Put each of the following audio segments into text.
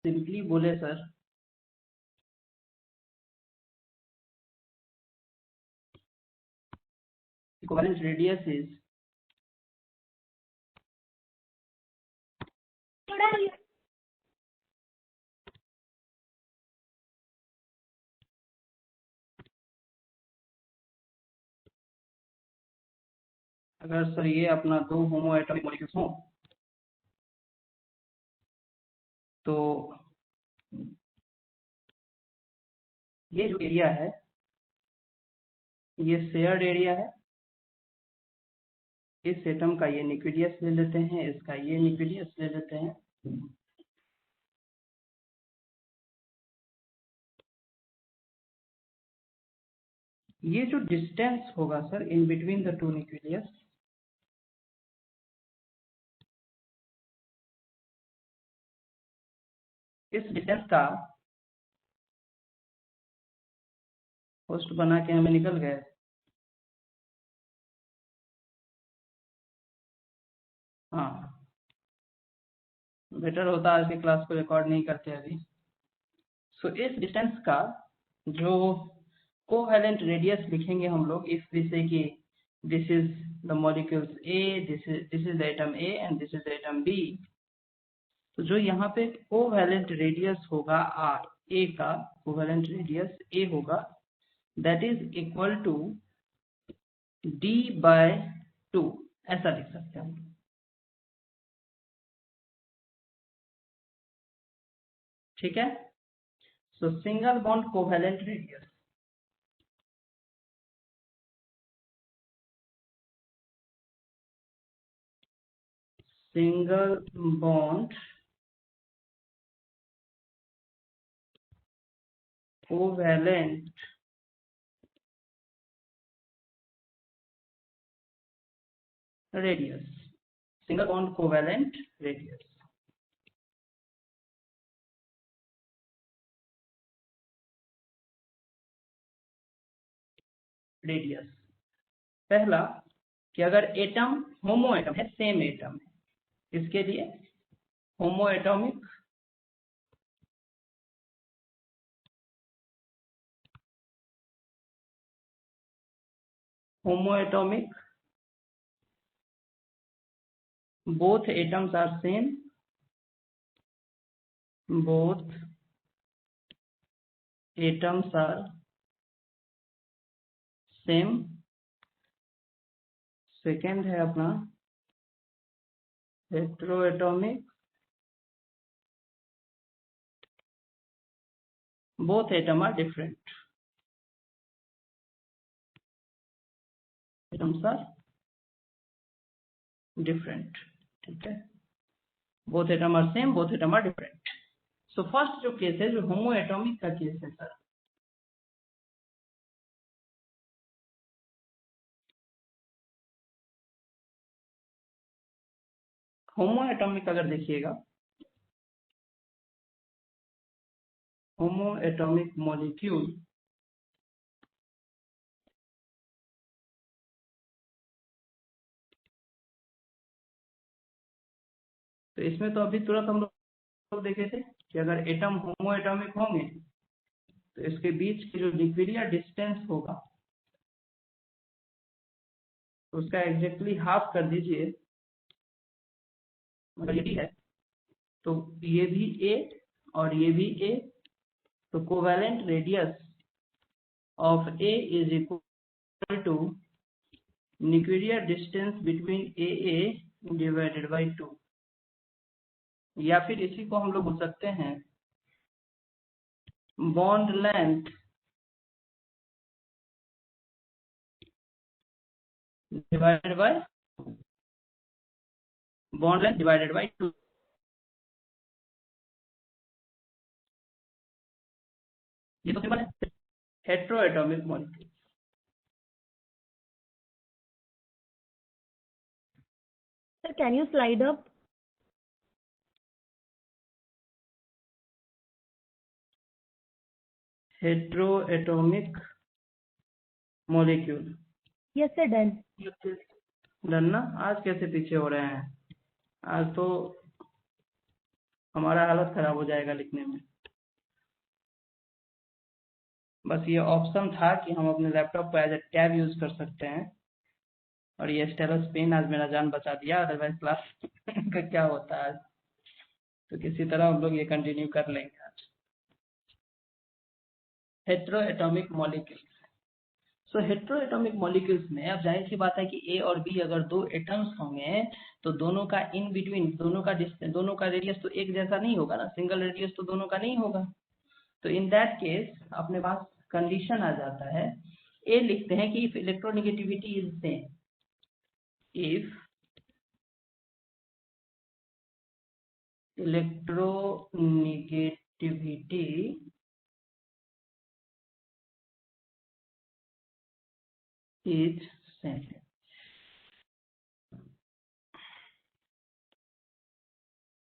Simply बोले sir, equivalent radius is अगर sir ये अपना दो होमो एटॉमिक मॉलिक्यूल्स हो तो ये जो एरिया है ये शेयर्ड एरिया है। इस एटम का ये न्यूक्लियस ले लेते हैं, इसका ये न्यूक्लियस ले लेते हैं। ये जो डिस्टेंस होगा sir in between the two nucleus, इस डिस्टेंस का पोस्ट बना के हमें निकल गए। हाँ, बेटर होता आज की क्लास को रिकॉर्ड नहीं करते अभी। सो इस डिस्टेंस का जो कोवैलेंट रेडियस लिखेंगे हम लोग, इस विषय की this is the molecules A, this is the atom A and this is the atom B. तो जो यहाँ पे कोवैलेंट रेडियस होगा आर ए का, कोवैलेंट रेडियस ए होगा, that is equal to d/2, ऐसा लिख सकते हैं। ठीक है, सो single bond covalent radius, single bond covalent radius, single bond covalent radius. Radius पहला कि अगर एटम होमो एटम है, सेम एटम है, इसके लिए होमो atomic both atoms are same, both atoms are same। Second है अपना हेटेरोएटॉमिक, both atoms are different, atoms are different। ठीक है, both atoms are same, both atoms are different। So first जो case है, जो होमो एटॉमिक का केस है सर, होमो atomic अगर देखिएगा, होमो एटॉमिक मॉलिक्यूल तो इसमें तो अभी तुरंत हम लोग देखे थे कि अगर एटम होमो एटॉमिक होंगे तो इसके बीच की जो लिक्विडिया डिस्टेंस होगा तो उसका एग्जैक्टली हाफ कर दीजिए। अगर ये है तो ये भी ए और ये भी ए, तो covalent radius of A is equal to nuclear distance between A A divided by 2, या फिर इसी को हम लोग बोल सकते हैं bond length divided by bond length divided by 2। ये तो सिंपल है, heteroatomic molecule. Sir, can you slide up? Heteroatomic molecule. Yes, sir, done. Done ना? आज कैसे पीछे हो रहे हैं? आज तो हमारा हालत खराब हो जाएगा लिखने में। बस ये ऑप्शन था कि हम अपने लैपटॉप पर एज ए टैब यूज कर सकते हैं, और ये स्टेलस पेन आज मेरा जान बचा दिया, अदरवाइज क्लास का क्या होता है। तो किसी तरह हम लोग ये कंटिन्यू कर लेंगे आज। Heteroatomic molecules. सो हेट्रोएटॉमिक मॉलिक्यूल्स में अब जाहिर सी बात है कि ए और बी अगर दो एटम्स होंगे तो दोनों का इन बिटवीन, दोनों का रेडियस तो एक जैसा नहीं होगा ना, सिंगल रेडियस तो दोनों का नहीं होगा। तो इन दैट केस अपने पास कंडीशन आ जाता है, ए लिखते हैं कि if electronegativity is same, if electronegativity is same।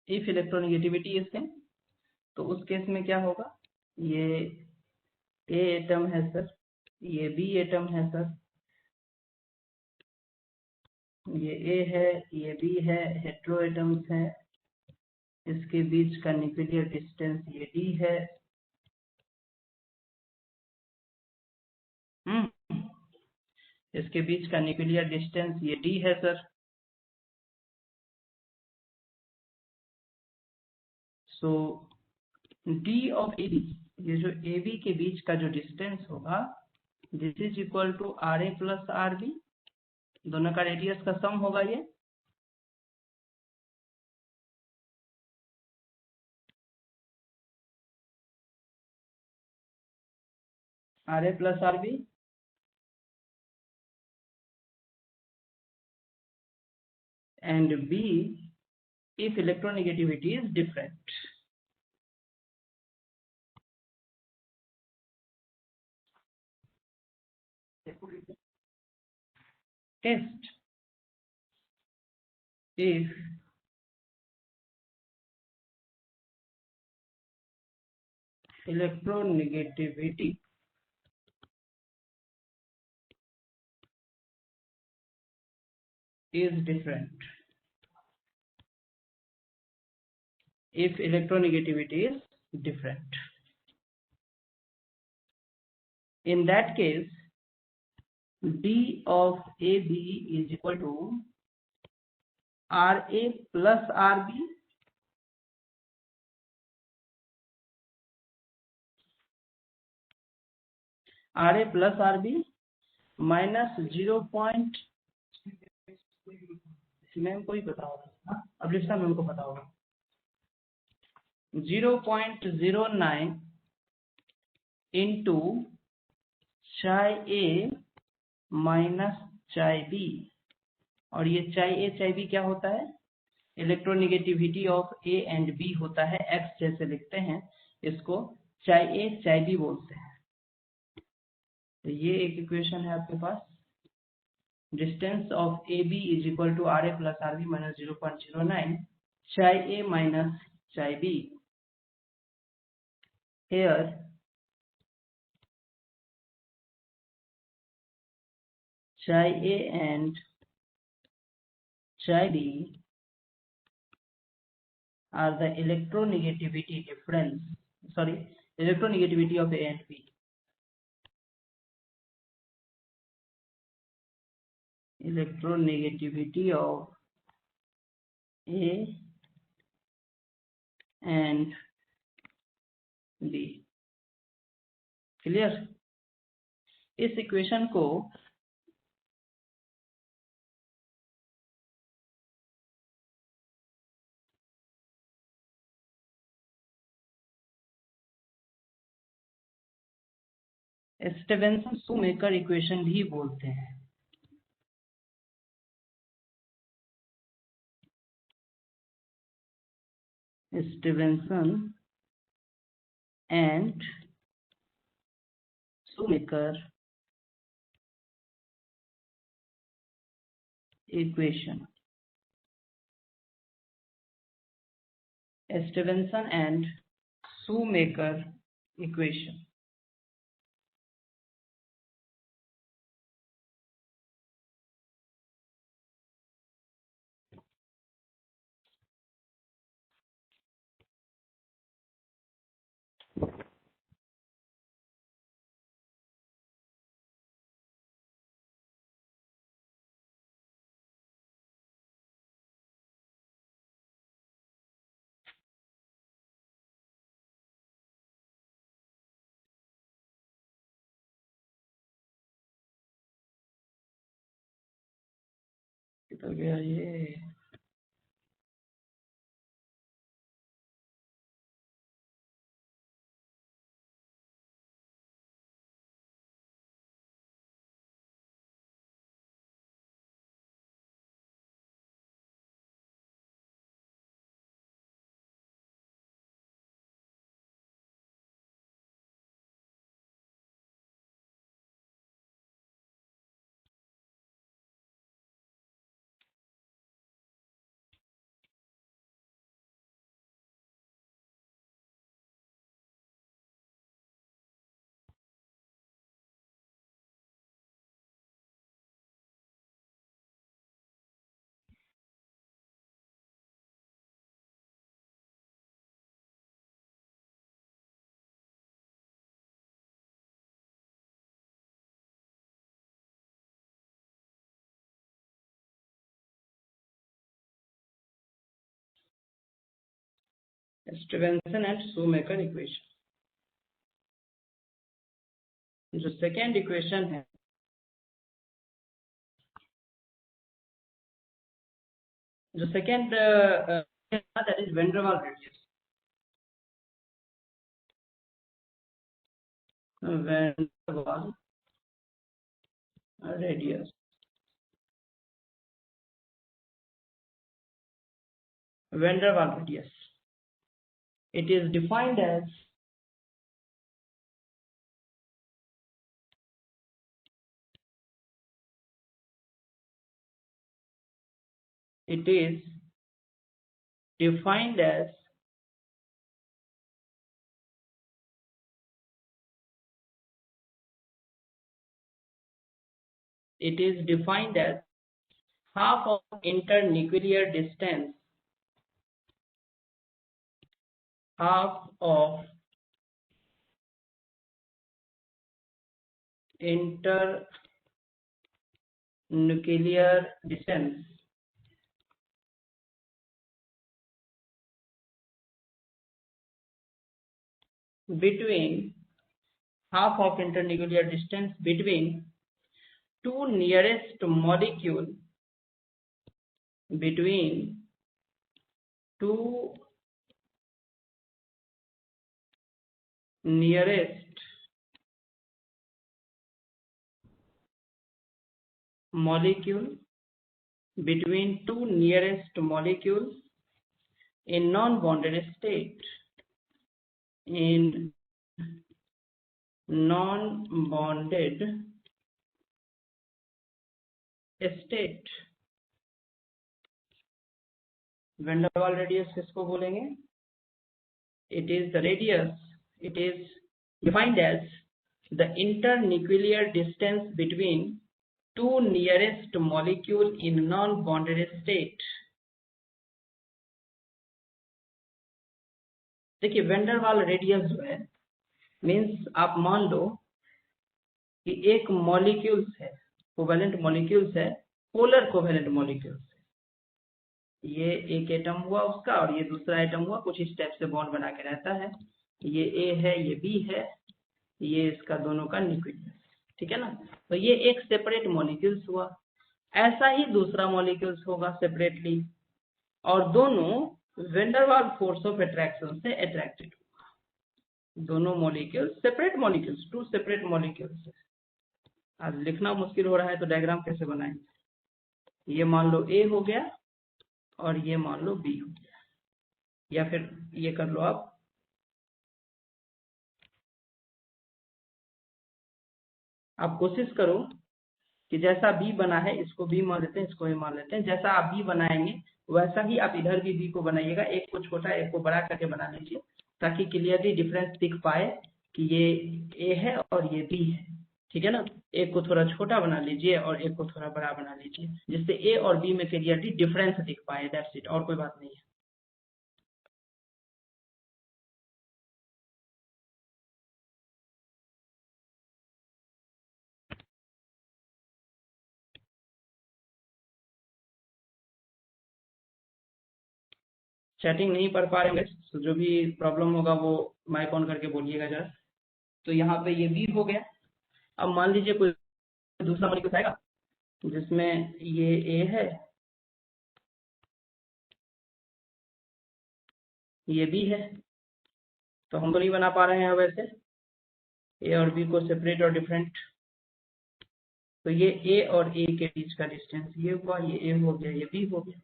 If electronegativity is same तो उस केस में क्या होगा, ये ए एटम है सर, ये बी एटम है सर, ये ए है, ये बी है, हेट्रो एटम्स है, इसके बीच का न्यूक्लियर डिस्टेंस ये डी है। इसके बीच का न्यूक्लियर डिस्टेंस ये डी है sir. So D of A B, ये जो ए बी के बीच का जो डिस्टेंस होगा, this is equal to R A plus R B, दोनों का रेडियस का सम होगा ये। R A plus R B and B if electronegativity is different। Test if electronegativity is different, if electronegativity is different, in that case D of AB is equal to RA plus RB RA plus RB minus 0 point, ma'am को ही पता होगा, अब लिस्टा ma'am को पता होगा, 0.09 into चाय A minus chi B. और ये चाय ए चाय बी क्या होता है, electronegativity of A and B होता है, एक्स जैसे लिखते हैं इसको, चाय ए चाय बी बोलते हैं। तो ये एक इक्वेशन है आपके पास, distance of A B is equal to R A plus R B minus 0.09 chi A minus chi B. Here chi A and chi B are the electronegativity difference, sorry, electronegativity of A and B. Electronegativity of A and B। Clear. इस equation को Stevenson Shoemaker equation भी बोलते हैं। Stevenson and Shoemaker equation, Stevenson and Shoemaker equation. किधर गया ये? Stevenson and Shoemaker equation. जो second equation है, जो second that is van der Waal radius. Van der Waal radius. Van der Waal radius. It is defined as half of internuclear distance, half of internuclear distance between two nearest molecule, between two nearest molecule, between two nearest molecules in non-bonded state, in non-bonded state. Van der वाल radius किसको बोलेंगे? It is the radius. It is defined as the internuclear distance between two nearest molecule in non-bonded state. देखिए van der वाल radius जो है means आप मान लो कि एक मॉलिक्यूल्स है, कोवेलेंट मॉलिक्यूल्स है, पोलर कोवेलेंट मॉलिक्यूल्स है। ये एक एटम हुआ उसका और ये दूसरा एटम हुआ, कुछ इस टाइप से बॉन्ड बना के रहता है। ये ए है, ये बी है, ये इसका दोनों का न्यूक्लियस, ठीक है ना। तो ये एक सेपरेट मॉलिक्यूल्स हुआ। ऐसा ही दूसरा मॉलिक्यूल्स होगा सेपरेटली, और दोनों van der Waal force of attraction से अट्रैक्टेड होगा। दोनों molecules separate molecules, two separate molecules. आज लिखना मुश्किल हो रहा है तो डायग्राम कैसे बनाएंगे? ये मान लो ए हो गया और ये मान लो बी हो गया, या फिर ये कर लो आप कोशिश करो कि जैसा बी बना है इसको बी मान लेते हैं, इसको ए मान लेते हैं। जैसा आप बी बनाएंगे वैसा ही आप इधर भी बी को बनाइएगा। एक को छोटा एक को बड़ा करके बना लीजिए ताकि क्लियरली डिफरेंस दिख पाए कि ये ए है और ये बी है, ठीक है ना। एक को थोड़ा छोटा बना लीजिए और एक को थोड़ा बड़ा बना लीजिए, जिससे ए और बी में क्लियरली डिफरेंस दिख पाए। दैट्स इट, और कोई बात नहीं है। चैटिंग नहीं पढ़ पा रहे हैं, तो जो भी प्रॉब्लम होगा वो माइक ऑन करके बोलिएगा जरा। तो यहाँ पे ये बी हो गया। अब मान लीजिए कोई दूसरा मॉलिक्यूल आएगा जिसमें ये ए है, ये बी है, तो हम तो नहीं बना पा रहे हैं वैसे ए और बी को सेपरेट और डिफरेंट। तो ये ए और ए के बीच का डिस्टेंस ये हुआ, ये ए हो गया, ये बी हो गया।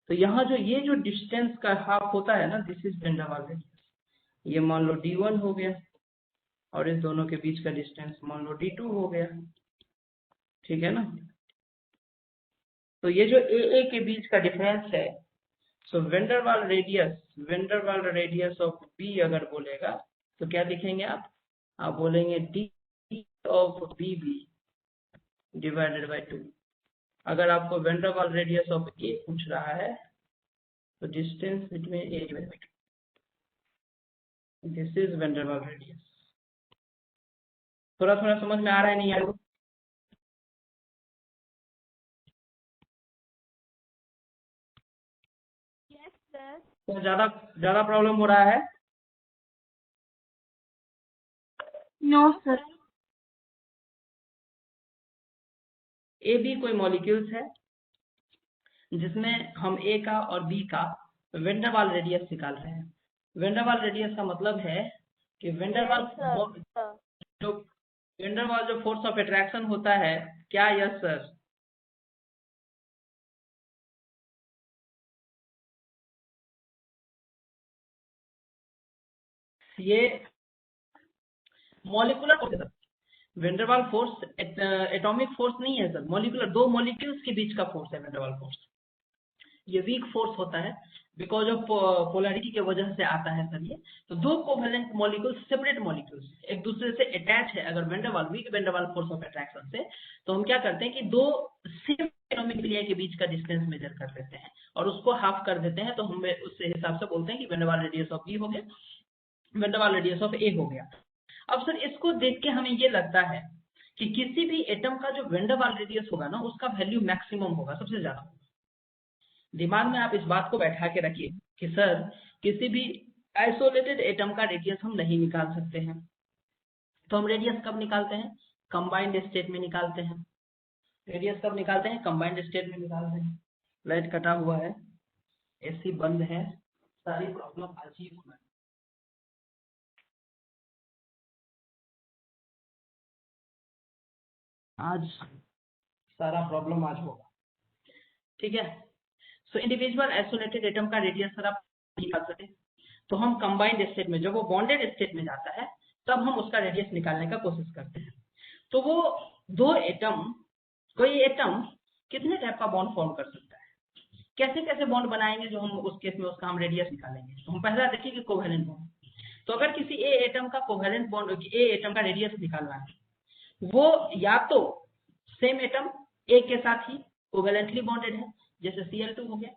तो यहाँ जो ये जो डिस्टेंस का हाफ होता है ना, दिस इज वेन डर वाल रेडियस। ये मान लो d1 हो गया और इस दोनों के बीच का डिस्टेंस मान लो d2 हो गया, ठीक है ना। तो ये जो ए के बीच का डिफरेंस है, सो वेन डर वाल रेडियस ऑफ बी अगर बोलेगा तो क्या लिखेंगे आप बोलेंगे d of B B divided by 2। अगर आपको वेन डर वाल रेडियस ऑफ ए पूछ रहा है तो distance between A divided by 2, this is when डर वाल रेडियस। थोड़ा थोड़ा समझ में आ रहा है नहीं यार? Yes, sir. तो ज्यादा प्रॉब्लम हो रहा है? No, sir. ए बी कोई मॉलिक्यूल्स है जिसमें हम ए का और बी का वेन डर वाल रेडियस निकाल रहे हैं। वेन डर वाल रेडियस का मतलब है कि वेन डर वाल जो फोर्स ऑफ अट्रैक्शन होता है, क्या? Yes sir. ये मॉलिकुलर फोर्स है सर। वेन डर वाल फोर्स एटॉमिक फोर्स नहीं है सर, मॉलिकुलर, दो मॉलिक्यूल्स के बीच का फोर्स है वेन डर वाल फोर्स। ये वीक फोर्स होता है बिकॉज ऑफ पोलैरिटी के वजह से आता है सर। ये तो दो कोवेलेंट मॉलिक्यूल्स, सेपरेट मॉलिक्यूल्स एक दूसरे से अटैच है अगर वेन डर वाल, वीक वेन डर वाल फोर्स ऑफ अट्रैक्शन से, तो हम क्या करते हैं कि दो सेम एटॉमिक नंबर के बीच का डिस्टेंस मेजर कर लेते हैं और उसको हाफ कर देते हैं। तो हम उस हिसाब से बोलते हैं कि वेन डर वाल रेडियस ऑफ बी हो गया, वेन डर वाल रेडियस ऑफ ए हो गया। अब सर इसको देख के हमें ये लगता है कि किसी भी एटम का जो वेन डर वाल रेडियस होगा ना, उसका वैल्यू मैक्सिमम होगा, सबसे ज्यादा होगा। दिमाग में आप इस बात को बैठा के रखिए कि सर किसी भी आइसोलेटेड एटम का रेडियस हम नहीं निकाल सकते हैं। तो हम रेडियस कब निकालते हैं? कंबाइंड स्टेट में निकालते हैं। रेडियस कब निकालते हैं? कंबाइंड स्टेट में निकालते हैं। लाइट कटा हुआ है, एसी बंद है, सारी प्रॉब्लम अजीब है। आज सारा प्रॉब्लम आज होगा, ठीक है। सो इंडिविजुअल आइसोलेटेड एटम का रेडियस सर आप निकाल सकते हैं। तो हम कंबाइंड स्टेट में, जब वो बॉन्डेड स्टेट में जाता है तब हम उसका रेडियस निकालने का कोशिश करते हैं। तो वो दो एटम, कोई एटम कितने टाइप का बॉन्ड फॉर्म कर सकता है, कैसे कैसे बॉन्ड बनाएंगे, जो हम उस केस में उसका हम रेडियस निकालेंगे। तो हम पहला देखिए कि कोवेलेंट बॉन्ड। तो अगर किसी ए एटम का कोवेलेंट बॉन्ड, ए एटम का रेडियस निकालना है, वो या तो सेम एटम ए के साथ ही कोवेलेंटली बॉन्डेड है, जैसे Cl2 हो गया,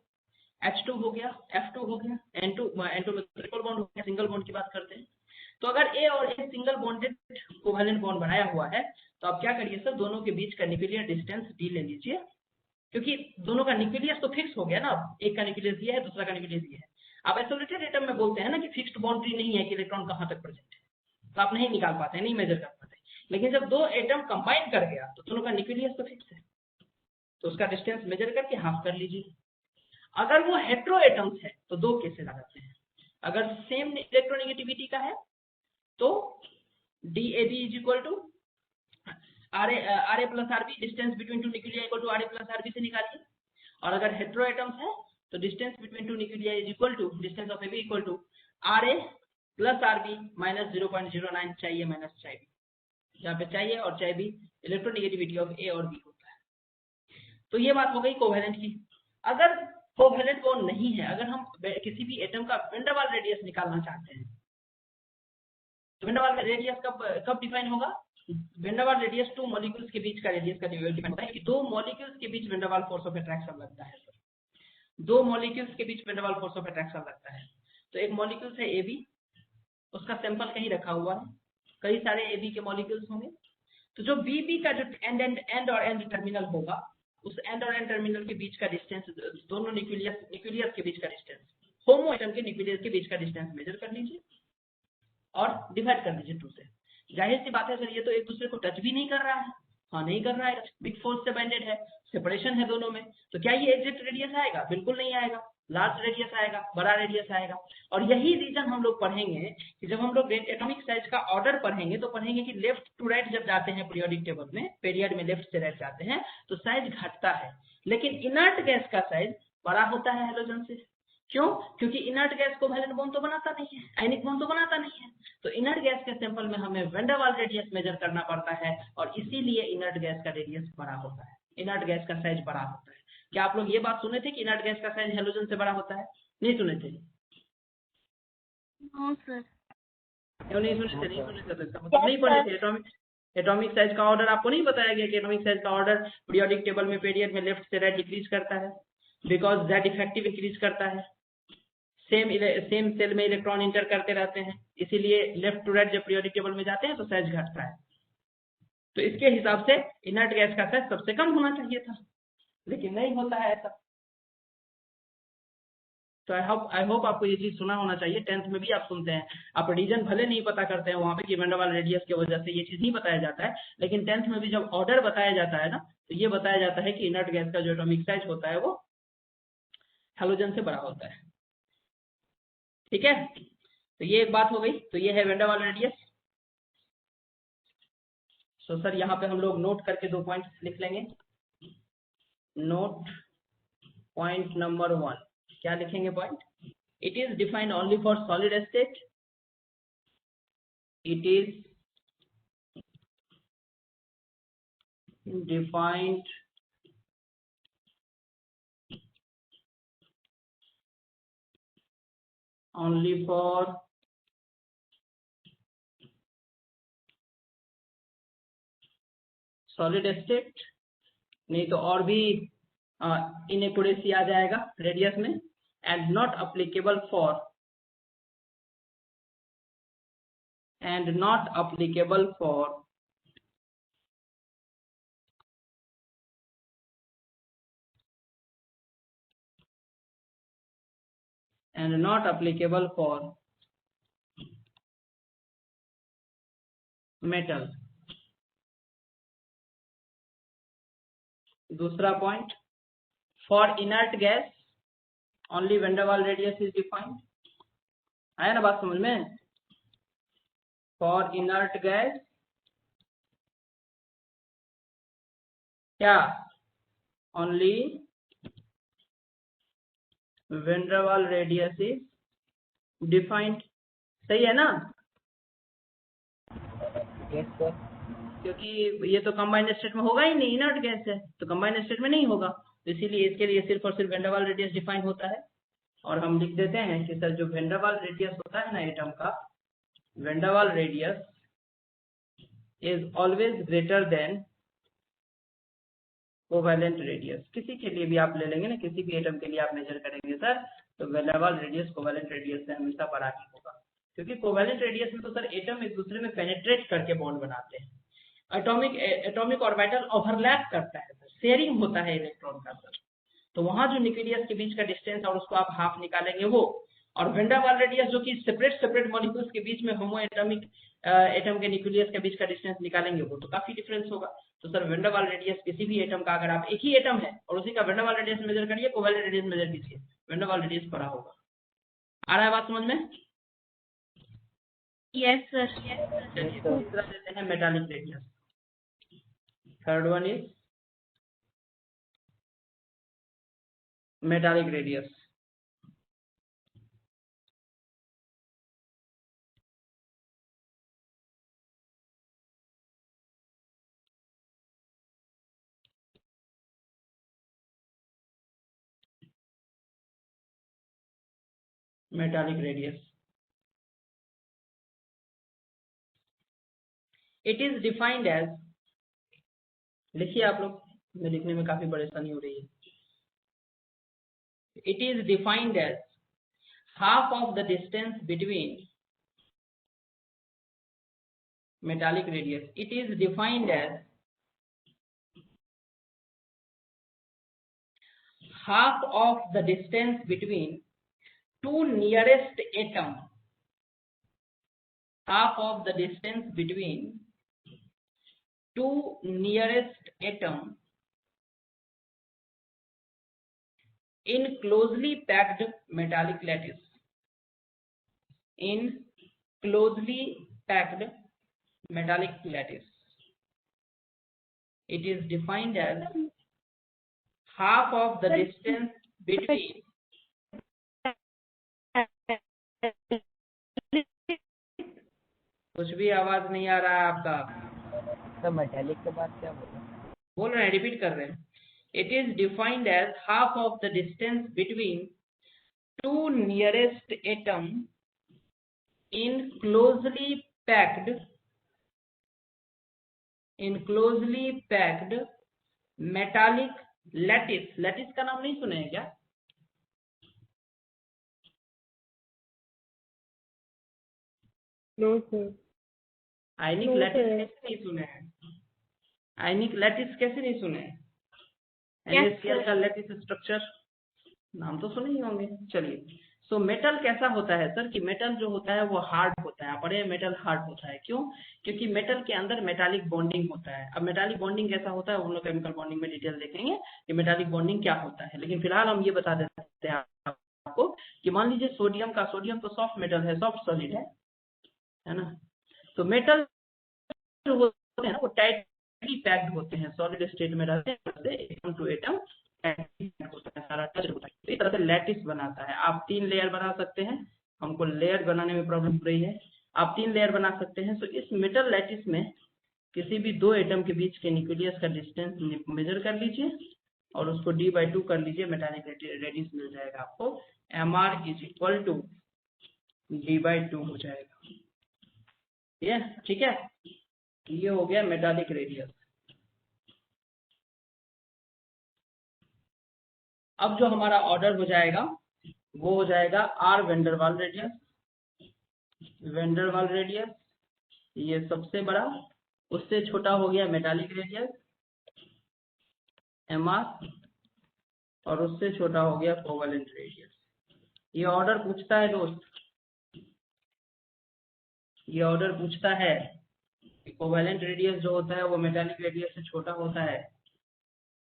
H2 हो गया, F2 हो गया, N2 में ट्रिपल बॉन्ड हो गया, सिंगल बॉन्ड की बात करते हैं। तो अगर ए और a single bonded covalent bond बनाया हुआ है, तो आप क्या करिए सर, दोनों के बीच का न्यूक्लियर डिस्टेंस d ले लीजिए, क्योंकि दोनों का न्यूक्लियस तो फिक्स हो गया ना। अब एक का न्यूक्लियस ये है, दूसरा का न्यूक्लियस ये है। आप आइसोलेटेड एटम में बोलते हैं ना कि फिक्स्ड बाउंड्री नहीं है कि इलेक्ट्रॉन कहाँ तक प्रेजेंट है, तो आप नहीं निकाल पाते, नहीं मेजर कर पाते। लेकिन जब दो एटम कंबाइन कर गया तो दोनों का न्यूक्लियस तो फिक्स है, तो उसका डिस्टेंस मेजर करके हाफ कर लीजिए। अगर वो हेट्रो एटम्स है तो दो केसेस आ जाते हैं। अगर सेम इलेक्ट्रोनेगेटिविटी का है तो DAB is equal to RA plus RB, distance between two nuclei equal to RA plus RB से निकालिए। और अगर हेट्रो एटम्स है तो distance between two nuclei is equal to distance of AB equal to RA plus RB minus 0.09 चाहिए minus चाहिए, जहाँ पे चाहिए और चाहिए भी इलेक्ट्रोनेगेटिविटी ऑफ A और B होता है। तो ये बात हो गई कोवेलेंट की। अगर कोवेलेंट बॉन्ड नहीं है, अगर हम किसी भी एटम का वेन डर वाल रेडियस निकालना चाहते हैं, तो वेन डर वाल रेडियस कब डिफाइन होगा? वेन डर वाल रेडियस टू मॉलिक्यूल्स के बीच का रेडियस का डिफाइन होता है कि दो मॉलिक्यूल्स के बीच वेन डर वाल फोर्स ऑफ अट्रैक्शन लगता है। दो मॉलिक्यूल्स के बीच वेन डर वाल फोर्स ऑफ अट्रैक्शन लगता है। तो एक मॉलिक्यूल है AB, उसका सैंपल कहीं रखा हुआ है, कई सारे AB के मॉलिक्यूल्स होंगे। तो जो BB का जो एंड और एंड टर्मिनल होगा, उस एंड और एंड टर्मिनल के बीच का डिस्टेंस, दोनों न्यूक्लियस के बीच का डिस्टेंस, होमो एटम के न्यूक्लियस के बीच का डिस्टेंस मेजर कर लीजिए और डिवाइड कर दीजिए 2 से। जाहिर सी बात है सर, ये तो एक दूसरे को टच भी नहीं कर रहा है। हाँ, नहीं कर रहा है, बिग फोर्स से बाइंडेड है, सेपरेशन है दोनों में, तो क्या ये एग्जैक्ट रेडियस आएगा? बिल्कुल नहीं आएगा। लार्ज रेडियस आएगा, बड़ा रेडियस आएगा। और यही रीजन हम लोग पढ़ेंगे कि जब हम लोग एटॉमिक साइज का ऑर्डर पढ़ेंगे तो पढ़ेंगे कि लेफ्ट टू राइट जब जाते हैं पीरियोडिक टेबल में, पीरियड में लेफ्ट से राइट जाते हैं तो साइज घटता है, लेकिन इनर्ट गैस का साइज बड़ा होता है हैलोजन से। क्यों? क्योंकि इनर्ट गैस कोवेलेंट बॉन्ड तो बनाता नहीं है, आयनिक बॉन्ड तो बनाता नहीं है। तो इनर्ट गैस के सैंपल में हमें van der Waals radius measure करना पड़ता है और इसीलिए इनर्ट गैस का रेडियस बड़ा होता है, इनर्ट गैस का साइज बड़ा होता है। क्या आप लोग ये बात सुने थे कि इनर्ट गैस का साइज हैलोजन से बड़ा होता है? नहीं सुने थे? No sir. क्यों नहीं सुने थे? नहीं सुने थे तो इसका मतलब नहीं पढ़े थे। एटॉमिक साइज का ऑर्डर आपको नहीं बताया गया कि एटॉमिक साइज का ऑर्डर पीरियोडिक टेबल में पीरियड में लेफ्ट से राइट डिक्रीज करता है, बिकॉज दैट इफेक्टिव इंक्रीज करता है। सेम सेल में इलेक्ट्रॉन इंटर करते रहते हैं, इसीलिए लेफ्ट टू राइट जब पीरियोडिक टेबल में जाते हैं तो साइज घटता है। तो इसके हिसाब से इनर्ट गैस का साइज सबसे कम होना चाहिए था, लेकिन नहीं होता है ऐसा। तो आई होप आपको ये चीज सुना होना चाहिए। 10th में भी आप सुनते हैं, आप रीजन भले नहीं पता करते हैं वहां पे कि वैन डेर वाल्स रेडियस की वजह से ये चीज नहीं बताया जाता है, लेकिन 10th में भी जब ऑर्डर बताया जाता है ना, तो ये बताया जाता है कि इनर्ट गैस का जो एटॉमिक साइज होता है वो हैलोजन से बड़ा होता है। ठीक है, तो ये एक बात हो गई। तो ये है वैन डेर वाल्स रेडियस। तो सर यहाँ पे हम लोग नोट करके 2 पॉइंट लिख लेंगे। नोट पॉइंट नंबर 1, क्या लिखेंगे point? It is defined only for solid state. It is defined only for solid state, नहीं तो और भी इनएक्यूरेसी आ जाएगा रेडियस में। And not applicable for metal. दूसरा point, for inert gas only van der Waals radius is defined. आया ना बात समझ में? फॉर इनर्ट गैस क्या? Only van der Waals radius is defined. सही है ना? Yes sir. क्योंकि ये तो कंबाइंड स्टेट में होगा ही नहीं, इनर्ट गैस है तो कंबाइंड स्टेट में नहीं होगा, तो इसीलिए इसके लिए सिर्फ और सिर्फ van der Waals radius define होता है। और हम लिख देते हैं कि सर जो वैन डेर वाल्स रेडियस होता है ना एटम का, van der Waals radius is always greater than covalent radius. किसी के लिए भी आप ले लेंगे ना, किसी भी एटम के लिए आप मेजर करेंगे सर, तो van der Waals radius covalent radius से हमेशा बड़ा ही होगा, क्योंकि कोवेलेंट रेडियस में तो सर एटम एक दूसरे में पेनिट्रेट करके बॉन्ड बनाते हैं। एटॉमिक ऑर्बिटल ओवरलैप करता है, शेयरिंग होता है इलेक्ट्रॉन का सर, तो वहां जो न्यूक्लियस के बीच का डिस्टेंस और उसको आप हाफ निकालेंगे वो, और वैन डेर वाल्स रेडियस जो कि सेपरेट मॉलिक्यूल्स के बीच में होमो एटॉमिक एटम के न्यूक्लियस के बीच का डिस्टेंस निकालेंगे वो तो काफी डिफरेंस होगा। तो sir van der Waals radius किसी भी एटम का, अगर आप एक ही एटम है और उसी का van der Waals radius measure करिए, कोवेलेंट रेडियस मेजर कीजिए, वैन डेर वाल्स रेडियस बड़ा होगा। आ रहा है बात समझ में? Yes sir. चलिए तीसरा लेते हैं metallic radius. Third one is metallic radius. Metallic radius, it is defined as, लिखिए आप लोग, मैं लिखने में काफी परेशानी हो रही है। It is defined as half of the distance between metallic radius. It is defined as half of the distance between two nearest atom, half of the distance between two nearest atom in closely packed metallic lattice. In closely packed metallic lattice, it is defined as half of the distance between कुछ भी आवाज नहीं आ रहा है आपका। तो metallic के बाद क्या बोल रहे हैं, रिपीट कर रहे हैं। It is defined as half of the distance between two nearest atom in closely packed metallic lattice. Lattice का नाम नहीं सुने हैं क्या? No, sir. आयनिक लैटिस कैसे नहीं सुने हैं? आयनिक लैटिस कैसे नहीं सुने हैं? NaCl का लैटिस स्ट्रक्चर नाम तो सुने ही होंगे। चलिए, सो मेटल कैसा होता है सर कि मेटल जो होता है वो हार्ड होता है। पढ़े, मेटल हार्ड होता है। क्यों? क्योंकि मेटल के अंदर मेटालिक बॉन्डिंग होता है। अब मेटालिक बॉन्डिंग कैसा होता है, हम लोग केमिकल बॉन्डिंग में डिटेल देखेंगे कि मेटालिक बॉन्डिंग क्या होता है। लेकिन फिलहाल हम ये बता देते हैं आपको कि मान लीजिए सोडियम तो सॉफ्ट मेटल है, सॉफ्ट सॉलिड है ना। तो मेटल जो होते हैं ना वो टाइटली पैक्ड होते हैं, सॉलिड स्टेट में रहते हैं, एटम टू एटम होता है, सारा टच होता है। तो इस तरह से लैटिस बनाता है। आप 3 लेयर बना सकते हैं। हमको लेयर बनाने में प्रॉब्लम हो रही है, आप 3 लेयर बना सकते हैं। तो इस मेटल लैटिस में किसी भी 2 एटम के बीच के न्यूक्लियस का डिस्टेंस मेजर कर लीजिए और उसको d/2 कर लीजिए, मेटालिक रेडियस मिल जाएगा आपको। Mr = d/2 हो जाएगा। ये ठीक है, ये हो गया मेटालिक रेडियस। अब जो हमारा ऑर्डर हो जाएगा वो हो जाएगा R van der Waals radius. Van der Waals radius ये सबसे बड़ा, उससे छोटा हो गया मेटालिक रेडियस Mr, और उससे छोटा हो गया कोवेलेंट रेडियस। ये ऑर्डर पूछता है दोस्त, ये ऑर्डर पूछता है कि कोवेलेंट रेडियस जो होता है वो मेटालिक रेडियस से छोटा होता है,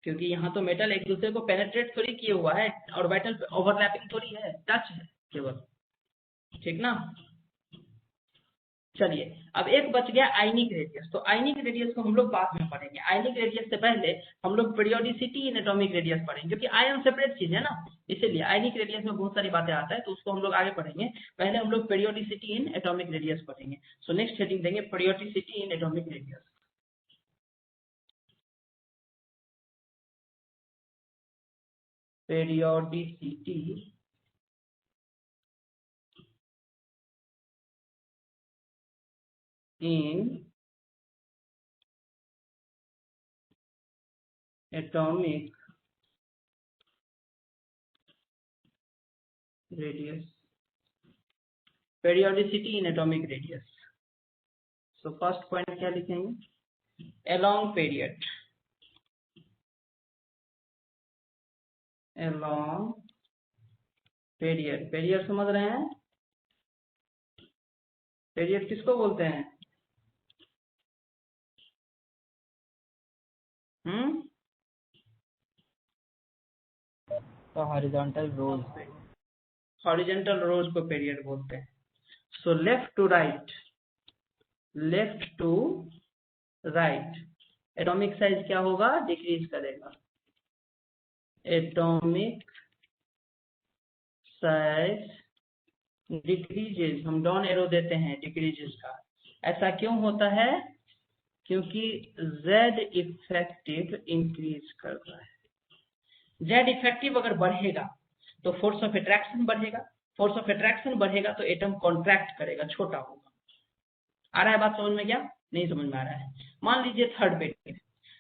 क्योंकि यहाँ तो मेटल एक दूसरे को पेनेट्रेट थोड़ी किए हुआ है, ऑर्बिटल ओवरलैपिंग थोड़ी है, टच है केवल, ठीक ना। चलिए, अब एक बच गया आयनिक रेडियस। तो आयनिक रेडियस को हम लोग बाद में पढ़ेंगे। आयनिक रेडियस से पहले हम लोग पीरियोडिसिटी इन एटॉमिक रेडियस पढ़ेंगे, क्योंकि आयन सेपरेट चीज है ना, इसीलिए आयनिक रेडियस में बहुत सारी बातें आता है, तो उसको हम लोग आगे पढ़ेंगे। पहले हम लोग पीरियोडिसिटी इन एटॉमिक रेडियस पढ़ेंगे। सो नेक्स्ट हेडिंग देंगे periodicity in atomic radius. periodicity in atomic radius. Periodicity in atomic radius. So first point क्या लिखेंगे? Along period. Along period. Period समझ रहे हैं? Period किसको बोलते हैं? तो हॉरिजॉन्टल रोज, हॉरिजॉन्टल रोज को पीरियड बोलते हैं। So left to right atomic size क्या होगा? डिक्रीज करेगा। एटॉमिक साइज डिक्रीजेस, हम डाउन एरो देते हैं डिक्रीजेस का। ऐसा क्यों होता है? क्योंकि Z इफेक्टिव इंक्रीज कर रहा है। Z इफेक्टिव अगर बढ़ेगा तो फोर्स ऑफ अट्रैक्शन बढ़ेगा, फोर्स ऑफ अट्रैक्शन बढ़ेगा तो एटम कॉन्ट्रैक्ट करेगा, छोटा होगा। आ रहा है बात समझ में? क्या नहीं समझ में आ रहा है? मान लीजिए third page,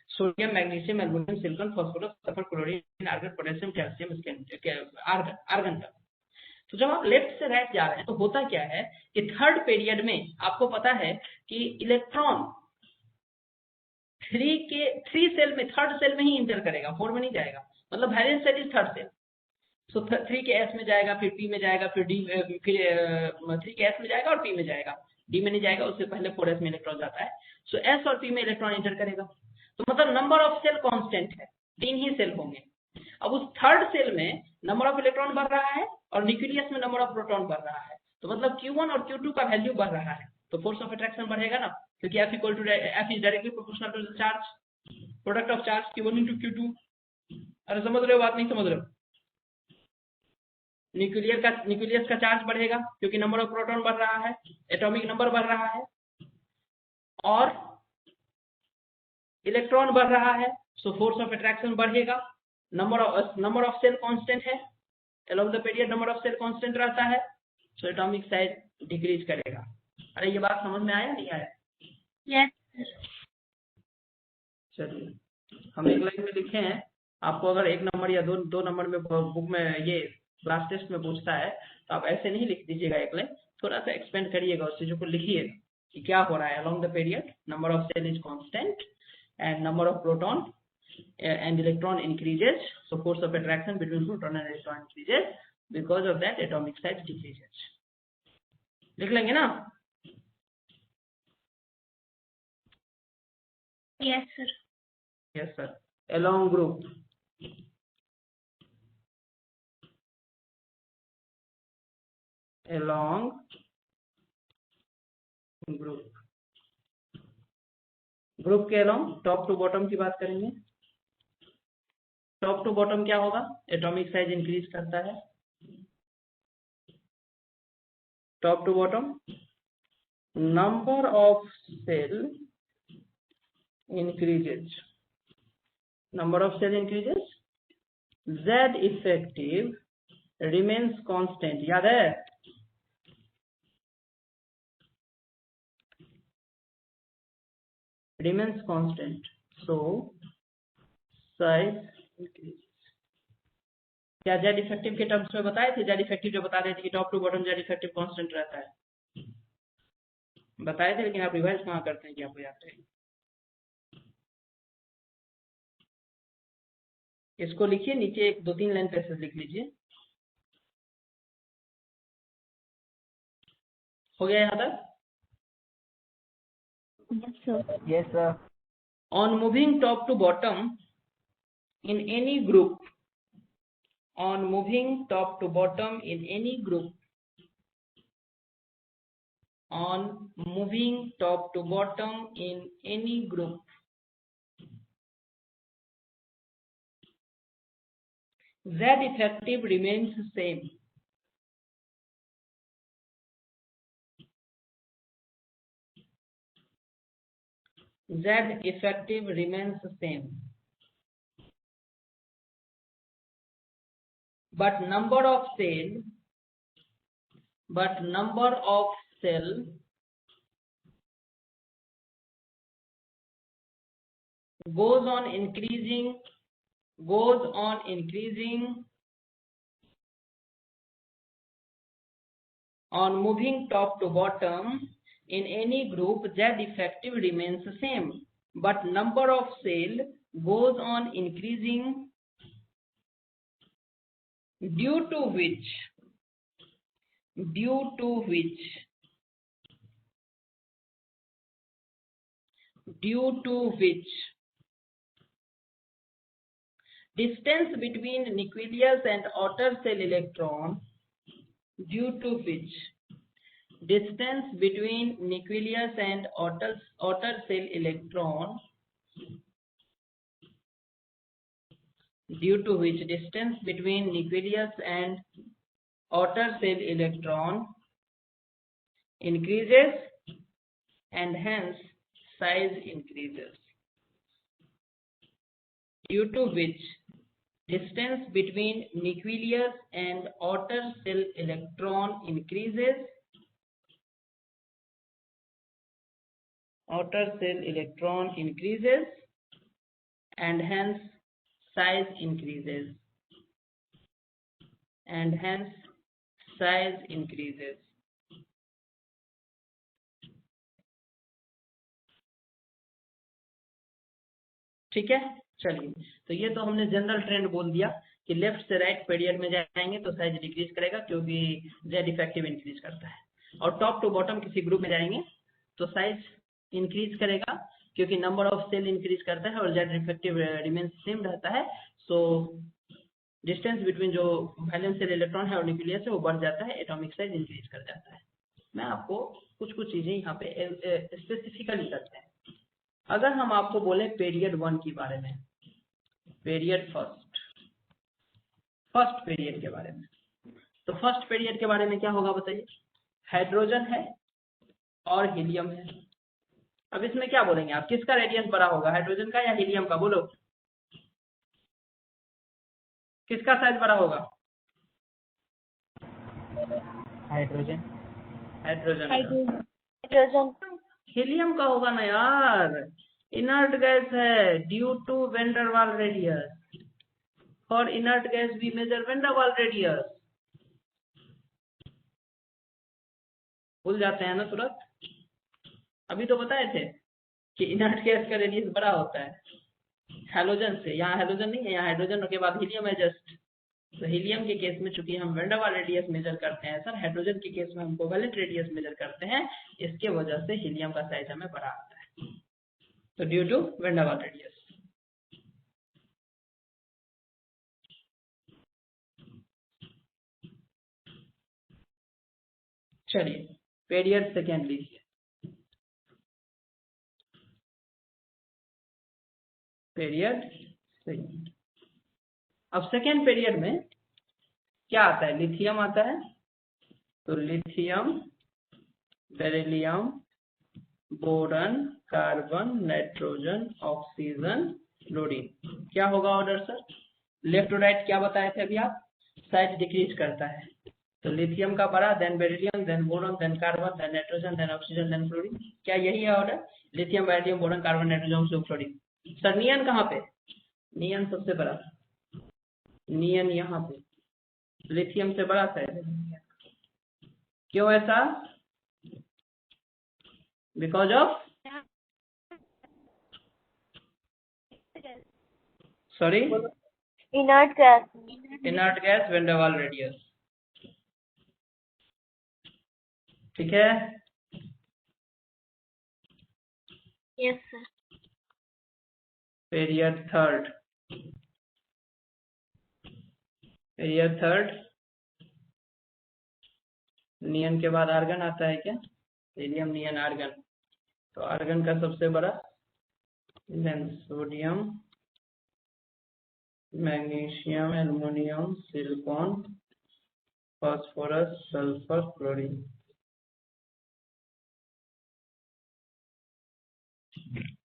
sodium, magnesium, aluminium, silicon, phosphorus, sulphur, chlorine, argon, potassium, calcium, argon का। तो जब आप लेफ्ट से राइट जा रहे हैं तो होता क्या है कि थर्ड पीरियड में आपको पता है कि इलेक्ट्रॉन 3 सेल में, थर्ड सेल में ही इंटर करेगा, 4 में नहीं जाएगा। मतलब valence shell is third shell. So 3 के S में जाएगा, फिर P में जाएगा, फिर 3 के S में जाएगा और P में जाएगा, D में नहीं जाएगा, उससे पहले 4S में इलेक्ट्रॉन जाता है। सो S और P में इलेक्ट्रॉन एंटर करेगा, तो मतलब नंबर ऑफ सेल कांस्टेंट है, 3 ही सेल होंगे। अब उस थर्ड सेल में नंबर ऑफ इलेक्ट्रॉन बढ़ रहा है और न्यूक्लियस में नंबर ऑफ प्रोटॉन बढ़ रहा है, तो मतलब Q1 और Q2 का वैल्यू बढ़ रहा है, तो फोर्स ऑफ अट्रैक्शन बढ़ेगा ना, क्योंकि F is directly proportional to the charge, product of charge Q1 into Q2। अरे समझ रहे हो बात, नहीं समझ रहे हो? न्यूक्लियस का चार्ज बढ़ेगा क्योंकि नंबर ऑफ प्रोटॉन बढ़ रहा है, एटॉमिक नंबर बढ़ रहा है, और इलेक्ट्रॉन बढ़ रहा है, सो फोर्स ऑफ अट्रैक्शन बढ़ेगा। नंबर ऑफ सेल कांस्टेंट है, along the period number of shell constant रहता है, सो एटॉमिक साइज डिक्रीज करेगा। अरे ये बात समझ में आया नहीं आया? Yes. चलिए हम एक लाइन में लिखे हैं, आपको अगर 1 नंबर या 2 नंबर में बुक में ये क्लास टेस्ट में पूछता है तो आप ऐसे नहीं लिख दीजिएगा एक लाइन, थोड़ा सा एक्सपेंड करिएगा, उस चीजों को लिखिएगा कि क्या हो रहा है। along the period number of cell is constant and number of proton and electron increases, so force of attraction between proton and electron increases, because of that atomic size decreases। लिख लेंगे ना? Yes, sir. Yes sir। along group, along group, group के along top to bottom की बात करेंगे। Top to bottom क्या होगा? Atomic size increase करता है। Top to bottom, number of shell increases, number of cell increases, Z effective remains constant, याद है? remains constant, so size increases। क्या Z effective के टर्म्स में बताए थे? Z effective जो बता रहे थे कि top to bottom Z effective constant रहता है, बताए थे, लेकिन आप रिवाइज कहाँ करते हैं कि आपको याद रहेगा। इसको लिखिए, नीचे 2-3 लाइन पैसेज लिख लीजिए। हो गया यहाँ तक? Yes, sir. Yes, sir. On moving top to bottom in any group, on moving top to bottom in any group, on moving top to bottom in any group, Z effective remains same, Z effective remains same, but number of cell goes on increasing on moving top to bottom in any group. Z effective remains same, but number of cell goes on increasing, due to which distance between nucleus and outer cell electron, due to which distance between nucleus and outer cell electron, due to which distance between nucleus and outer cell electron increases and hence size increases, due to which distance between nucleus and outer cell electron increases, and hence size increases, ठीक है। चलिए, तो ये तो हमने general trend बोल दिया कि लेफ्ट से राइट पीरियड में जाएंगे तो साइज डिक्रीज करेगा क्योंकि जेड इफेक्टिव इंक्रीज करता है, और टॉप टू बॉटम किसी ग्रुप में जाएंगे तो साइज इंक्रीज करेगा क्योंकि नंबर ऑफ सेल इंक्रीज करता है और जेड इफेक्टिव रिमेन सेम रहता है। सो डिस्टेंस बिटवीन जो वैलेंस सेल इलेक्ट्रॉन है और न्यूक्लियस है वो बढ़ जाता है, एटॉमिक साइज इंक्रीज कर जाता है। मैं आपको कुछ चीजें यहाँ पे स्पेसिफिकली करते हैं। अगर हम आपको बोले पीरियड 1 के बारे में, पीरियड फर्स्ट पीरियड के बारे में, तो फर्स्ट पीरियड के बारे में क्या होगा बताइए? हाइड्रोजन है और हीलियम है। अब इसमें क्या बोलेंगे आप, किसका रेडियस बड़ा होगा, हाइड्रोजन का या हीलियम का? बोलो किसका साइज बड़ा होगा? हाइड्रोजन। हाइड्रोजन का। हाइड्रोजन। हीलियम का होगा ना यार, इनर्ट गैस है ड्यू टू वैन डर वाल radius. For inert gas we measure van der वाल रेडियस। भूल जाते हैं ना तुरंत? अभी तो बताए थे कि इनर्ट गैस का रेडियस बड़ा होता है हैलोजन से। यहाँ हैलोजन नहीं है, यहाँ हाइड्रोजन के बाद हीलियम है जस्ट। तो हीलियम के केस में चूंकि हम वैन डर वाल रेडियस मेजर करते हैं सर, हाइड्रोजन के केस में हम कोवेलेंट रेडियस मेजर करते हैं, इसके वजह से हीलियम का साइज हमें बड़ा आता है। तो ड्यू टू वैन डर वाल रेडियस। चलिए पीरियड सेकेंड लीजिए। Period second. अब सेकेंड पीरियड में क्या आता है? लिथियम आता है। तो lithium, beryllium, boron, carbon, nitrogen, oxygen, fluorine. क्या होगा order sir? Left to right क्या बताए थे अभी आप? साइज डिक्रीज करता है। तो लिथियम का बड़ा, then beryllium, then boron, then carbon, then nitrogen, then oxygen, then fluorine. क्या यही है order? Lithium, beryllium, boron, carbon, nitrogen, oxygen, fluorine. Sir neon कहाँ पे? नियन सबसे बड़ा, नियन यहाँ पे लिथियम से बड़ा है। क्यों ऐसा? Because of sorry inert gas. Inert gas van der वाल रेडियस। ठीक है? Yes sir. Period third. Period third, neon के बाद आर्गन आता है क्या? Helium, neon, argon. तो आर्गन का सबसे बड़ा, then sodium, magnesium, aluminium, silicon, phosphorus, sulphur, chlorine.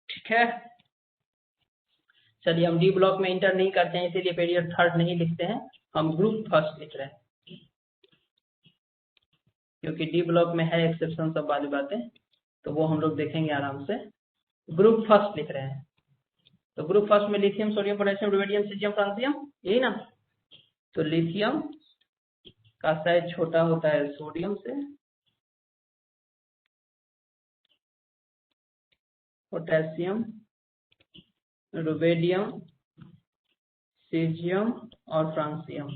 ठीक है? चलिए हम डी ब्लॉक में इंटर नहीं करते हैं, इसीलिए पीरियड थर्ड नहीं लिखते हैं, हम ग्रुप फर्स्ट लिख रहे हैं क्योंकि डी ब्लॉक में है एक्सेप्शन सब वाली बातें, तो वो हम लोग देखेंगे आराम से। ग्रुप फर्स्ट लिख रहे हैं। तो ग्रुप फर्स्ट में lithium, sodium, potassium, rubidium, caesium, francium, यही ना? तो लिथियम का साइज छोटा होता है सोडियम से, पोटेशियम, रुबिडियम, सीजियम और फ्रांसियम।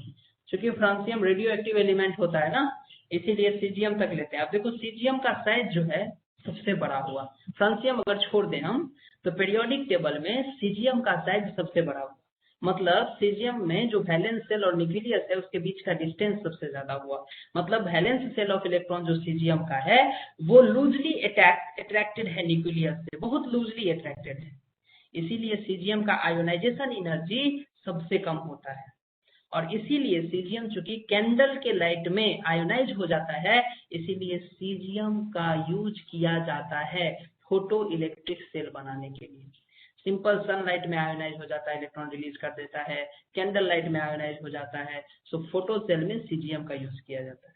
क्योंकि फ्रांसियम रेडियो एक्टिव एलिमेंट होता है ना, इसीलिए सीजियम तक लेते हैं। अब देखो सीजियम का साइज जो है सबसे बड़ा हुआ, फ्रांसियम अगर छोड़ दें हम तो पीरियोडिक टेबल में सीजियम का साइज सबसे बड़ा हुआ। मतलब सीजियम में जो वैलेंस सेल और न्यूक्लियस है उसके बीच का डिस्टेंस सबसे ज्यादा हुआ। मतलब वैलेंस सेल ऑफ इलेक्ट्रॉन जो सीजियम का है वो लूजली अट्रैक्टेड है न्यूक्लियस से, बहुत लूजली अट्रैक्टेड है। इसीलिए सीजियम का आयोनाइजेशन एनर्जी सबसे कम होता है, और इसीलिए सीजियम चूंकि कैंडल के लाइट में आयोनाइज हो जाता है, इसीलिए सीजियम का यूज किया जाता है फोटो इलेक्ट्रिक सेल बनाने के लिए। सिंपल सनलाइट में आयोनाइज हो जाता है, इलेक्ट्रॉन रिलीज कर देता है, कैंडल लाइट में आयोनाइज हो जाता है, सो फोटो सेल में सीजियम का यूज किया जाता है।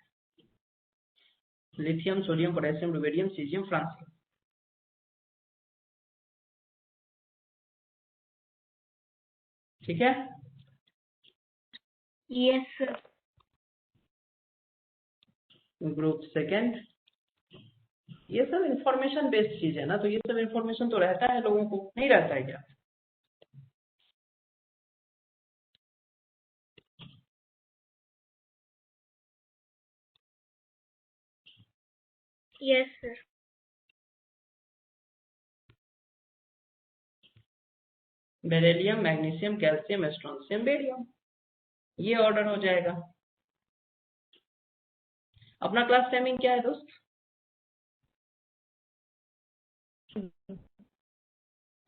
Lithium, sodium, potassium, rubidium, caesium, francium. ठीक है? Yes sir. ग्रुप सेकेंड, ये सब इंफॉर्मेशन बेस्ड चीज है ना, तो ये सब इंफॉर्मेशन तो रहता है लोगों को, नहीं रहता है क्या? Yes, sir. Beryllium, magnesium, calcium, strontium, barium, ये ऑर्डर हो जाएगा। अपना क्लास टाइमिंग क्या है दोस्त?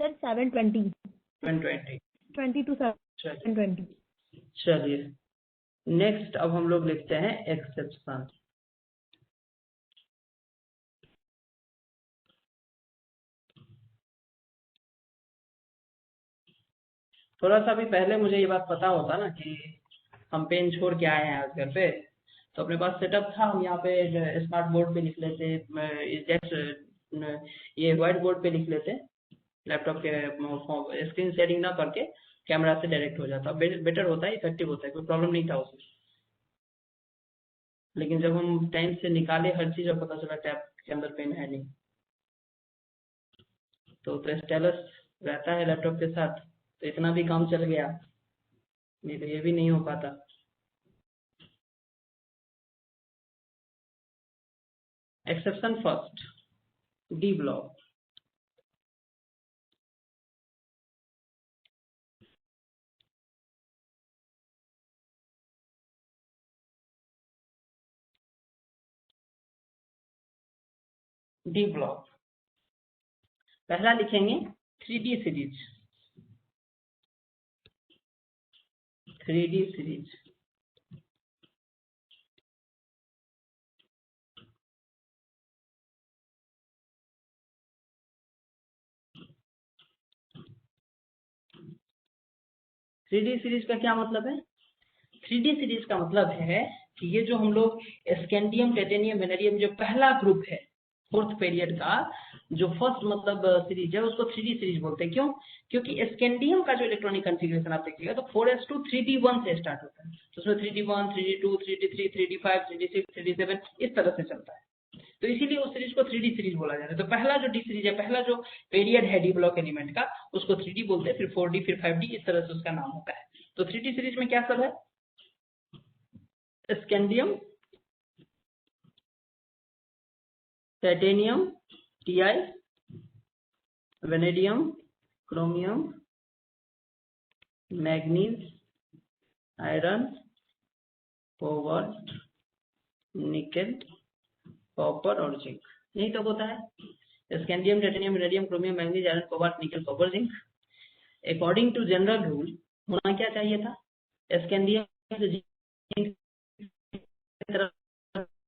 Sir 7:20 7:20 20 to 7:20। चलिए नेक्स्ट अब हम लोग लिखते हैं एक्सेप्शन। थोड़ा सा भी पहले मुझे ये बात पता होता ना कि हम पेन छोड़ के आए हैं आज घर पे, तो अपने पास सेटअप था, हम यहाँ पे स्मार्ट बोर्ड पे लिख लेते, ये व्हाइट बोर्ड पे लिख लेते, लैपटॉप के स्क्रीन शेयरिंग ना करके कैमरा से डायरेक्ट हो जाता, बेटर होता है, इफेक्टिव होता है, कोई प्रॉब्लम नहीं था उसमें। लेकिन जब हम टाइम से निकाले हर चीज और पता चला टैब के अंदर पेन है नहीं, तो स्टाइलस रहता है लैपटॉप के साथ तो इतना भी काम चल गया, नहीं तो ये भी नहीं हो पाता। Exception first, D block. D block पहला लिखेंगे 3D सीरीज। 3D सीरीज का क्या मतलब है? 3D सीरीज का मतलब है कि ये जो हम लोग स्कैंडियम, टाइटेनियम, वेनेडियम जो पहला ग्रुप है फोर्थ पीरियड का, जो फर्स्ट मतलब सीरीज है उसको 3D सीरीज बोलते हैं। क्यों? क्योंकि स्कैंडियम का जो इलेक्ट्रॉनिक कॉन्फ़िगरेशन आप देखिएगा तो 4s2 3d1 से स्टार्ट होता है, तो उसमें 3d1, 3d2, 3d3, 3d5, 3d6, 3d7 इस तरह से चलता है, तो इसीलिए उस सीरीज को 3D सीरीज बोला जाता है। तो पहला जो डी सीरीज है, पहला जो पीरियड है डी ब्लॉक एलिमेंट का, उसको 3D बोलते हैं, फिर 4D, फिर 5D, इस तरह से उसका नाम होता है। तो 3D सीरीज में क्या सब है? Scandium, titanium, Ti, vanadium, chromium, manganese, iron, cobalt, nickel, copper और जिंक, यही तो होता है। Scandium, titanium, vanadium, chromium, manganese, iron, cobalt, nickel, copper, zinc. According to general rule होना क्या चाहिए था? स्कैंडियम से जिंक की तरफ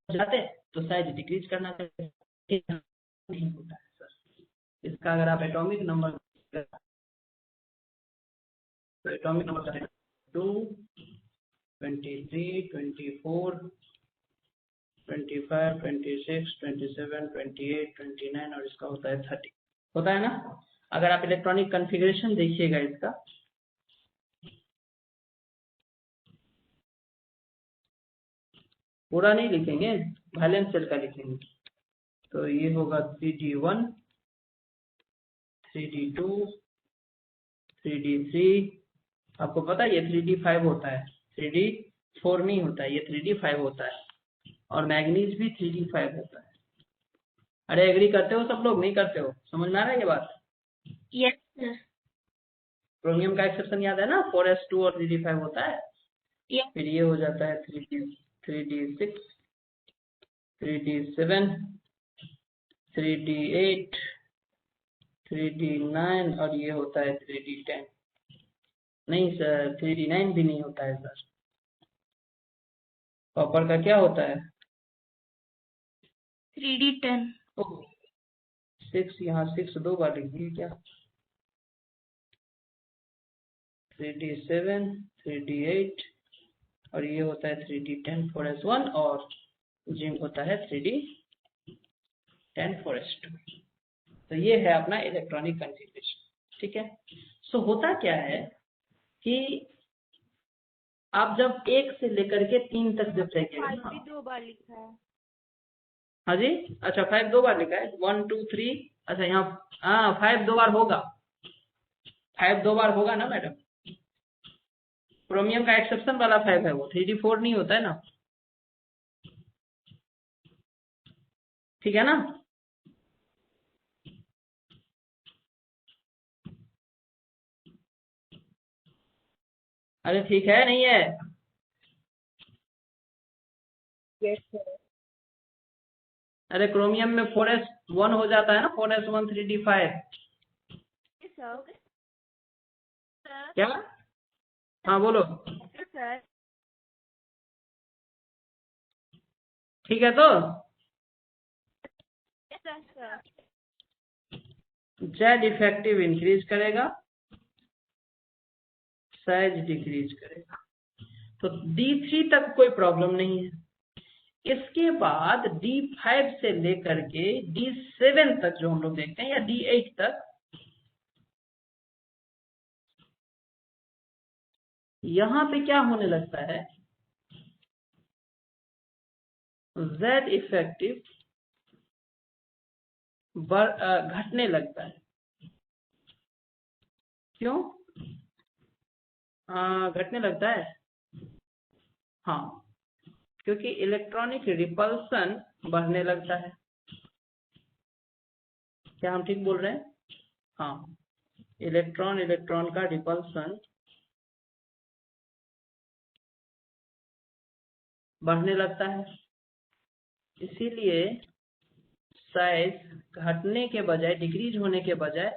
जाते तो साइज डिक्रीज करना चाहिए, नहीं होता है सर। इसका अगर आप एटॉमिक नंबर तो एटॉमिक नंबर 2, 23, 24, 25, 26, 27, 28, 29 और इसका होता है 30, होता है ना? अगर आप इलेक्ट्रॉनिक कॉन्फ़िगरेशन देखिएगा इसका, पूरा नहीं लिखेंगे, वैलेंस सेल का लिखेंगे, तो ये होगा 3d1, 3d2, 3d3, आपको पता है ये 3d5 होता है, 3d4 नहीं होता है, ये 3d5 होता है, और मैग्नीज भी 3d5 होता है। अरे एग्री करते हो सब लोग? नहीं करते हो? समझ में आ रहा है ये बात? Yes, sir. क्रोमियम का एक्सेप्शन याद है ना, 4s2 और 3d5 होता है। Yes. फिर ये हो जाता है 3d6, 3d7, 3d8, 3d9 और ये होता है 3d10। नहीं सर, 3d9 भी नहीं होता है सर। कॉपर का क्या होता है? 3d10. ओह 6, यहाँ 6 दो बार लिख दिए क्या? 3d7, 3d8 और ये होता है 3d10 4s1 और जिंक होता है 3d10 4s2। तो ये है अपना इलेक्ट्रॉनिक कॉन्फ़िगरेशन, ठीक है। सो होता क्या है कि आप जब 1 से लेकर के 3 तक जब जाइएगा ना, 5 भी 2 बार लिखा है। हाँ जी, अच्छा 5 2 बार लिखा है, 1 2 3, अच्छा यहाँ हाँ 5 2 बार होगा, 5 2 बार होगा ना मैडम। क्रोमियम का एक्सेप्शन वाला 5 है, वो 3d4 नहीं होता है ना, ठीक है ना? अरे ठीक है नहीं है? Yes, sir. अरे क्रोमियम में 4s1 हो जाता है ना, 4s1 3d5। Yes, sir. Sir. क्या? हाँ बोलो। Yes, sir. ठीक है तो Yes, sir, sir. Z effective increase करेगा, साइज डिक्रीज करेगा। तो D3 तक कोई प्रॉब्लम नहीं है। इसके बाद D5 से लेकर के D7 तक जो हम लोग देखते हैं, या D8 तक, यहां पे क्या होने लगता है, जेड इफेक्टिव घटने लगता है। क्यों घटने लगता है? हाँ, क्योंकि इलेक्ट्रॉनिक रिपल्सन बढ़ने लगता है। क्या हम ठीक बोल रहे हैं? हाँ, इलेक्ट्रॉन का रिपल्सन बढ़ने लगता है, इसीलिए साइज घटने के बजाय, डिक्रीज होने के बजाय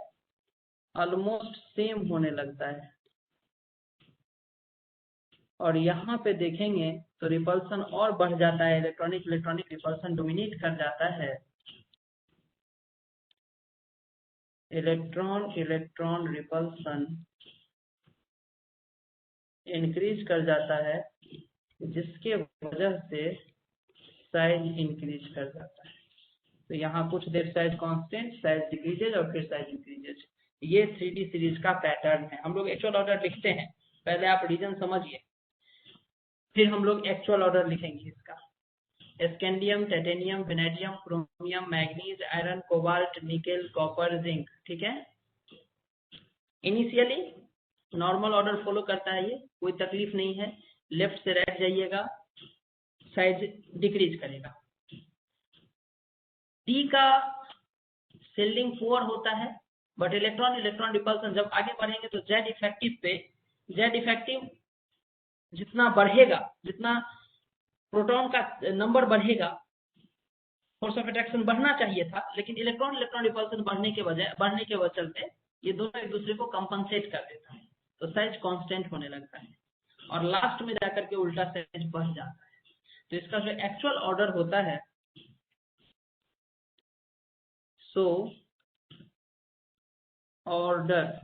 ऑलमोस्ट सेम होने लगता है। और यहाँ पे देखेंगे तो रिपल्सन और बढ़ जाता है, इलेक्ट्रॉनिक रिपल्सन डोमिनेट कर जाता है। इलेक्ट्रॉन रिपल्सन इंक्रीज कर जाता है, जिसके वजह से साइज इंक्रीज कर जाता है। तो यहाँ कुछ देर साइज कांस्टेंट, साइज डिक्रीजेज और फिर साइज इंक्रीजेज। ये 3D सीरीज का पैटर्न है। हम लोग एक्चुअल ऑर्डर लिखते हैं, पहले आप रीजन समझिए, फिर हम लोग एक्चुअल ऑर्डर लिखेंगे इसका। Scandium, titanium, vanadium, chromium, manganese, iron, cobalt, nickel, copper, zinc. ठीक है, इनिशियली नॉर्मल ऑर्डर फॉलो करता है, ये कोई तकलीफ नहीं है। लेफ्ट से राइट जाइएगा, साइज डिक्रीज करेगा। डी का सेल्डिंग 4 होता है, बट इलेक्ट्रॉन रिपल्सन जब आगे बढ़ेंगे तो जेड इफेक्टिव जितना बढ़ेगा, जितना प्रोटॉन का नंबर बढ़ेगा, फोर्स ऑफ अट्रैक्शन बढ़ना चाहिए था, लेकिन इलेक्ट्रॉन रिपल्सन बढ़ने के चलते ये दोनों एक दूसरे को कंपनसेट कर देता है, तो साइज कांस्टेंट होने लगता है और लास्ट में जाकर के उल्टा साइज बढ़ जाता है। तो इसका जो एक्चुअल ऑर्डर होता है, सो ऑर्डर,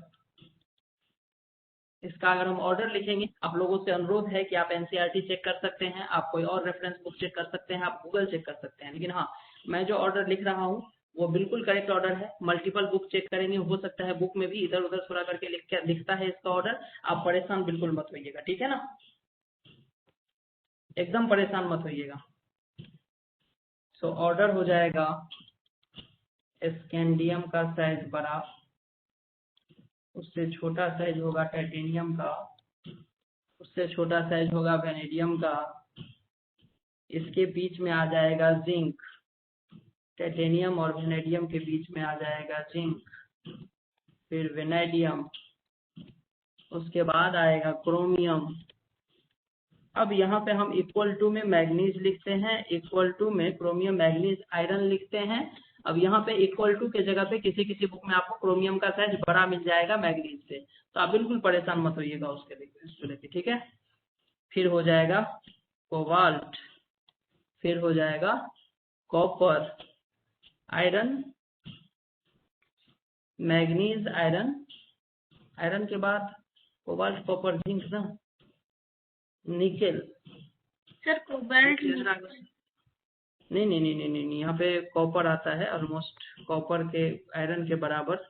इसका अगर हम ऑर्डर लिखेंगे, आप लोगों से अनुरोध है कि आप एनसीईआरटी चेक कर सकते हैं, आप कोई और रेफरेंस बुक चेक कर सकते हैं, आप गूगल चेक कर सकते हैं, लेकिन हाँ, मैं जो ऑर्डर लिख रहा हूँ वो बिल्कुल करेक्ट ऑर्डर है। मल्टीपल बुक चेक करेंगे, हो सकता है बुक में भी इधर उधर थोड़ा करके लिखता है इसका ऑर्डर। आप परेशान बिल्कुल मत होइएगा, ठीक है ना, एकदम परेशान मत होइएगा। सो ऑर्डर हो जाएगा, स्कैंडियम का साइज बड़ा, उससे छोटा साइज होगा टाइटेनियम का, उससे छोटा साइज होगा वेनेडियम का, इसके बीच में आ जाएगा जिंक, टाइटेनियम और वेनेडियम के बीच में आ जाएगा जिंक, फिर वेनेडियम, उसके बाद आएगा क्रोमियम। अब यहाँ पे हम इक्वल टू में मैग्नीज लिखते हैं, इक्वल टू में क्रोमियम मैग्नीज आयरन लिखते हैं। अब यहाँ पे इक्वल टू के जगह पे किसी बुक में आपको क्रोमियम का साइज बड़ा मिल जाएगा मैग्नीज से, तो आप बिल्कुल परेशान मत होइएगा उसके लेके, ठीक है। फिर हो जाएगा कोबाल्ट, फिर हो जाएगा कॉपर, आयरन, मैग्नीज, आयरन के बाद कोबाल्ट, कॉपर, जिंक ना, निकेल। सर कोबाल्ट नहीं, यहाँ पे कॉपर आता है, ऑलमोस्ट कॉपर के आयरन के बराबर,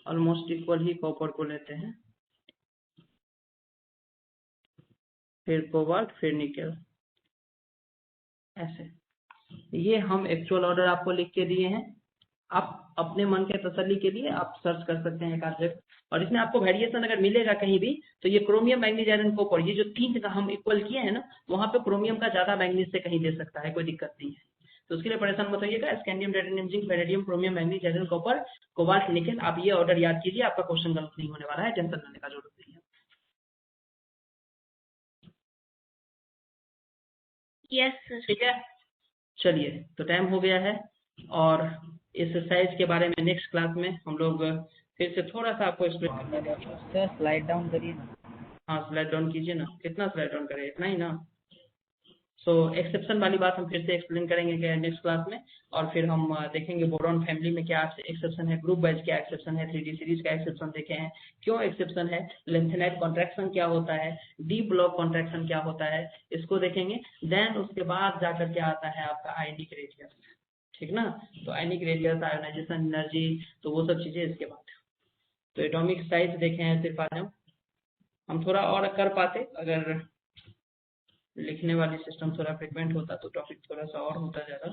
ऑलमोस्ट इक्वल ही कॉपर को लेते हैं, फिर कोबाल्ट, फिर निकेल, ऐसे। ये हम एक्चुअल ऑर्डर आपको लिख के दिए हैं, आप अपने मन के तसल्ली के लिए आप सर्च कर सकते हैं एक आध जगह, और इसमें आपको वेरिएशन अगर मिलेगा कहीं भी, तो ये क्रोमियम, मैग्नीज, आयरन, कॉपर, ये जो तीन का हम इक्वल किए हैं ना, वहां पे क्रोमियम का ज्यादा मैग्नीज से कहीं दे सकता है, कोई दिक्कत नहीं है। तो उसके लिए परेशान मत होइएगा। Scandium, titanium, zinc, palladium, chromium, manganese, iron, copper, cobalt, nickel, आप ये ऑर्डर याद कीजिए, आपका क्वेश्चन गलत नहीं होने वाला है, टेंशन लेने का जरूरत नहीं है। Yes sir. ठीक है, चलिए तो टाइम हो गया है, और इस साइज के बारे में नेक्स्ट क्लास में हम लोग फिर से थोड़ा सा आपको एक्सप्लेन करेंगे। सर स्लाइड डाउन करिए ना। हाँ, स्लाइड डाउन कीजिए ना, कितना स्लाइड डाउन करें, इतना ही ना। सो एक्सेप्शन वाली बात हम फिर से एक्सप्लेन करेंगे क्या नेक्स्ट क्लास में, और फिर हम देखेंगे बोरॉन फैमिली में क्या एक्सेप्शन है, ग्रुप वाइज क्या एक्सेप्शन है, 3D सीरीज का एक्सेप्शन देखे हैं, क्यों एक्सेप्शन है, लेंथेनाइट कॉन्ट्रैक्शन क्या होता है, डीप ब्लॉक कॉन्ट्रैक्शन क्या होता है, इसको देखेंगे। देन उसके बाद जाकर के आता है आपका आयनिक रेडियस, ठीक ना। तो आयनिक रेडियस, आयोनाइजेशन एनर्जी, तो वो सब चीजें इसके बाद। तो एटॉमिक साइज देखे हैं सिर्फ आज हम थोड़ा और कर पाते, अगर लिखने वाली सिस्टम थोड़ा फ्रिक्वेंट होता तो टॉपिक थोड़ा सा और होता ज़्यादा।